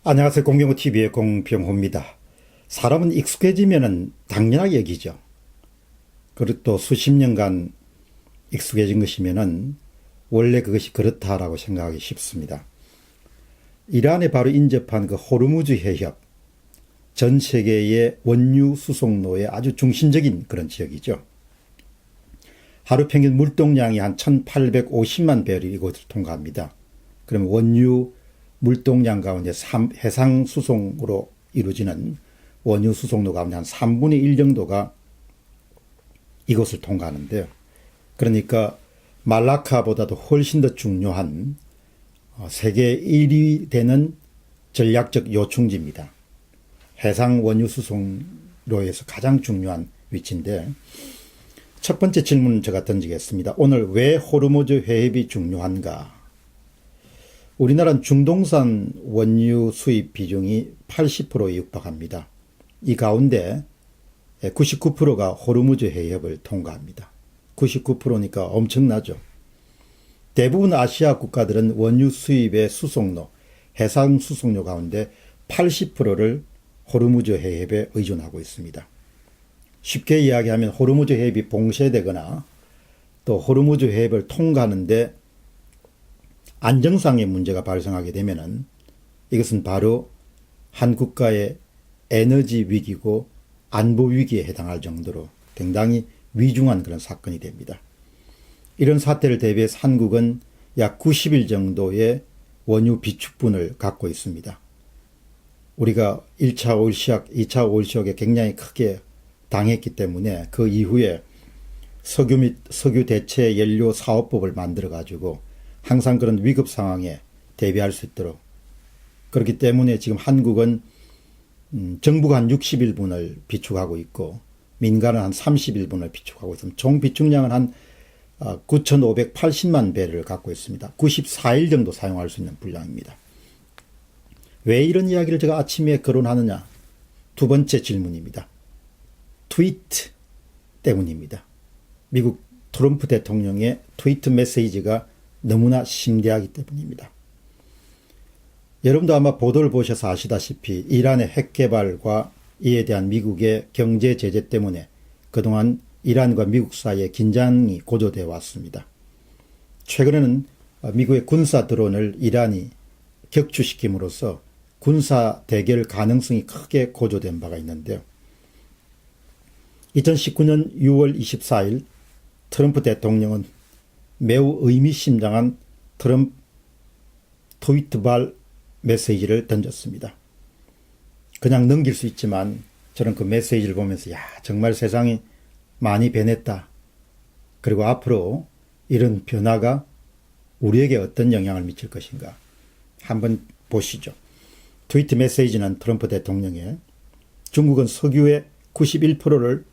안녕하세요. 공병호TV의 공병호입니다. 사람은 익숙해지면 당연하게 여기죠. 그리고 또 수십 년간 익숙해진 것이면 원래 그것이 그렇다라고 생각하기 쉽습니다. 이란에 바로 인접한 그 호르무즈 해협, 전 세계의 원유 수송로의 아주 중심적인 그런 지역이죠. 하루 평균 물동량이 한 1850만 배럴이 이곳을 통과합니다. 그러면 원유 물동량 가운데 해상 수송으로 이루어지는 원유 수송로 가운데 한 3분의 1 정도가 이곳을 통과하는데요. 그러니까 말라카보다도 훨씬 더 중요한 세계 1위 되는 전략적 요충지입니다. 해상 원유 수송로에서 가장 중요한 위치인데, 첫 번째 질문을 제가 던지겠습니다. 오늘 왜 호르무즈 해협이 중요한가? 우리나라는 중동산 원유 수입 비중이 80%에 육박합니다. 이 가운데 99%가 호르무즈 해협을 통과합니다. 99%니까 엄청나죠. 대부분 아시아 국가들은 원유 수입의 수송로, 해상 수송로 가운데 80%를 호르무즈 해협에 의존하고 있습니다. 쉽게 이야기하면 호르무즈 해협이 봉쇄되거나 또 호르무즈 해협을 통과하는데 안정상의 문제가 발생하게 되면은 이것은 바로 한 국가의 에너지 위기고 안보 위기에 해당할 정도로 굉장히 위중한 그런 사건이 됩니다. 이런 사태를 대비해서 한국은 약 90일 정도의 원유 비축분을 갖고 있습니다. 우리가 1차 오일시약, 2차 오일시약에 굉장히 크게 당했기 때문에 그 이후에 석유 및 석유 대체 연료 사업법을 만들어 가지고 항상 그런 위급 상황에 대비할 수 있도록, 그렇기 때문에 지금 한국은 정부가 한 60일분을 비축하고 있고 민간은 한 30일분을 비축하고 있습니다. 총 비축량은 한 9,580만 배를 갖고 있습니다. 94일 정도 사용할 수 있는 분량입니다. 왜 이런 이야기를 제가 아침에 거론하느냐? 두 번째 질문입니다. 트위트 때문입니다. 미국 트럼프 대통령의 트위트 메시지가 너무나 심대하기 때문입니다. 여러분도 아마 보도를 보셔서 아시다시피 이란의 핵 개발과 이에 대한 미국의 경제 제재 때문에 그동안 이란과 미국 사이에 긴장이 고조되어 왔습니다. 최근에는 미국의 군사 드론을 이란이 격추시킴으로써 군사 대결 가능성이 크게 고조된 바가 있는데요. 2019년 6월 24일 트럼프 대통령은 매우 의미심장한 트위트발 메시지를 던졌습니다. 그냥 넘길 수 있지만 저는 그 메시지를 보면서 정말 세상이 많이 변했다. 그리고 앞으로 이런 변화가 우리에게 어떤 영향을 미칠 것인가 한번 보시죠. 트위트 메시지는 트럼프 대통령의 중국은 석유의 91%를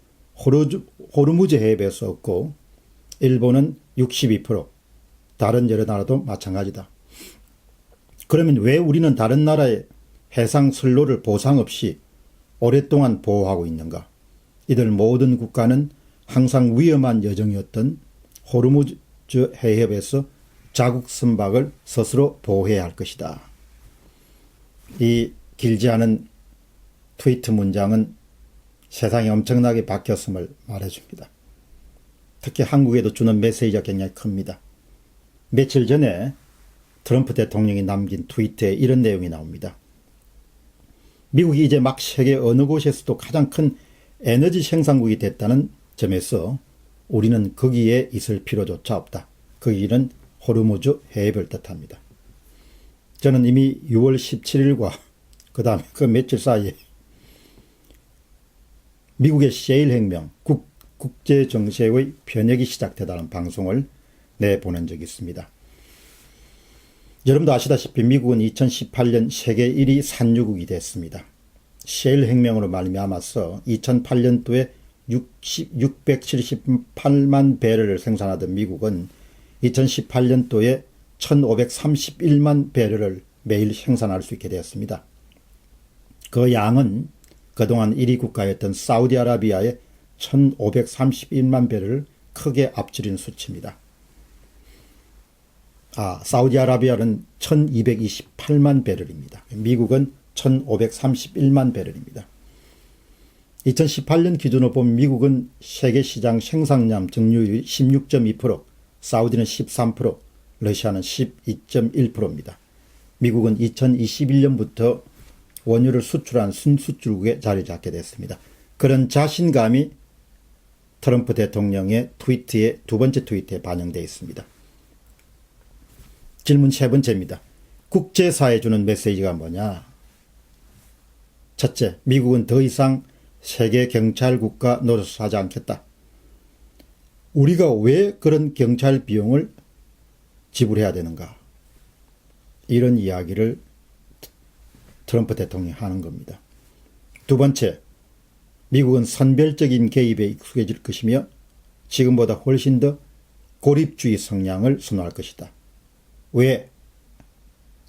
호르무즈 해협에서 얻고 일본은 62%, 다른 여러 나라도 마찬가지다. 그러면 왜 우리는 다른 나라의 해상 선로를 보상 없이 오랫동안 보호하고 있는가? 이들 모든 국가는 항상 위험한 여정이었던 호르무즈 해협에서 자국 선박을 스스로 보호해야 할 것이다. 이 길지 않은 트위트 문장은 세상이 엄청나게 바뀌었음을 말해줍니다. 특히 한국에도 주는 메시지가 굉장히 큽니다. 며칠 전에 트럼프 대통령이 남긴 트위트에 이런 내용이 나옵니다. 미국이 이제 막 세계 어느 곳에서도 가장 큰 에너지 생산국이 됐다는 점에서 우리는 거기에 있을 필요조차 없다. 거기는 호르무즈 해협을 뜻합니다. 저는 이미 6월 17일과 그 다음에 그 며칠 사이에 미국의 셰일 혁명, 국제 정세의 변혁이 시작되다는 방송을 내보낸 적이 있습니다. 여러분도 아시다시피 미국은 2018년 세계 1위 산유국이 됐습니다. 셰일 혁명으로 말미암아서 2008년도에 678만 배럴을 생산하던 미국은 2018년도에 1531만 배럴을 매일 생산할 수 있게 되었습니다. 그 양은 그동안 1위 국가였던 사우디아라비아의 1531만 배를 크게 앞지른 수치입니다. 사우디아라비아는 1228만 배럴입니다. 미국은 1531만 배럴입니다. 2018년 기준으로 보면 미국은 세계 시장 생산량 점유율 16.2%, 사우디는 13%, 러시아는 12.1%입니다. 미국은 2021년부터 원유를 수출한 순수출국에 자리 잡게 됐습니다. 그런 자신감이 트럼프 대통령의 트위트에 두 번째 트위트에 반영되어 있습니다. 질문 세 번째입니다. 국제사회에 주는 메시지가 뭐냐? 첫째, 미국은 더 이상 세계 경찰 국가 노릇을 하지 않겠다. 우리가 왜 그런 경찰 비용을 지불해야 되는가? 이런 이야기를 트럼프 대통령이 하는 겁니다. 두 번째, 미국은 선별적인 개입에 익숙해질 것이며 지금보다 훨씬 더 고립주의 성향을 선호할 것이다. 왜?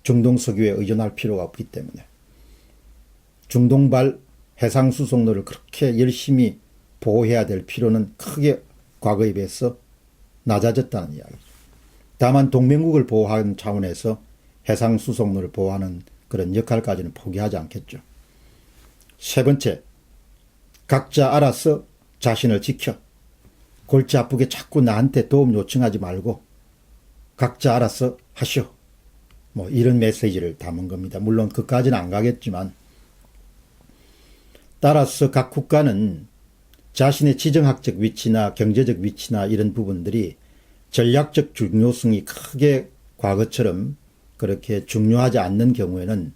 중동 석유에 의존할 필요가 없기 때문에. 중동발 해상수송로를 그렇게 열심히 보호해야 될 필요는 크게 과거에 비해서 낮아졌다는 이야기죠. 다만 동맹국을 보호하는 차원에서 해상수송로를 보호하는 그런 역할까지는 포기하지 않겠죠. 세 번째, 각자 알아서 자신을 지켜. 골치 아프게 자꾸 나한테 도움 요청하지 말고 각자 알아서 하시오. 뭐 이런 메시지를 담은 겁니다. 물론 그까지는 안 가겠지만, 따라서 각 국가는 자신의 지정학적 위치나 경제적 위치나 이런 부분들이 전략적 중요성이 크게 과거처럼 그렇게 중요하지 않는 경우에는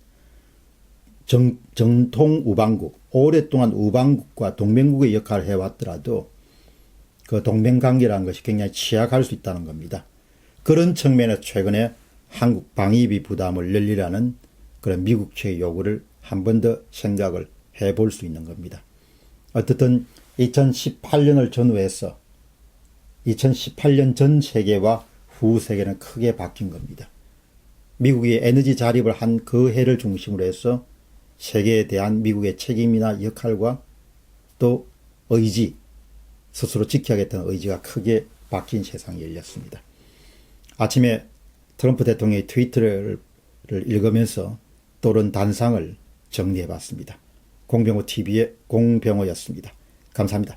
정통 우방국, 오랫동안 우방국과 동맹국의 역할을 해왔더라도 그 동맹관계라는 것이 굉장히 취약할 수 있다는 겁니다. 그런 측면에서 최근에 한국 방위비 부담을 늘리라는 그런 미국 측의 요구를 한 번 더 생각을 해볼 수 있는 겁니다. 어떻든 2018년을 전후해서 2018년 전 세계와 후 세계는 크게 바뀐 겁니다. 미국이 에너지 자립을 한 그 해를 중심으로 해서 세계에 대한 미국의 책임이나 역할과 또 의지, 스스로 지켜야겠다는 의지가 크게 바뀐 세상이 열렸습니다. 아침에 트럼프 대통령의 트위터를 읽으면서 또런 단상을 정리해 봤습니다. 공병호 TV의 공병호였습니다. 감사합니다.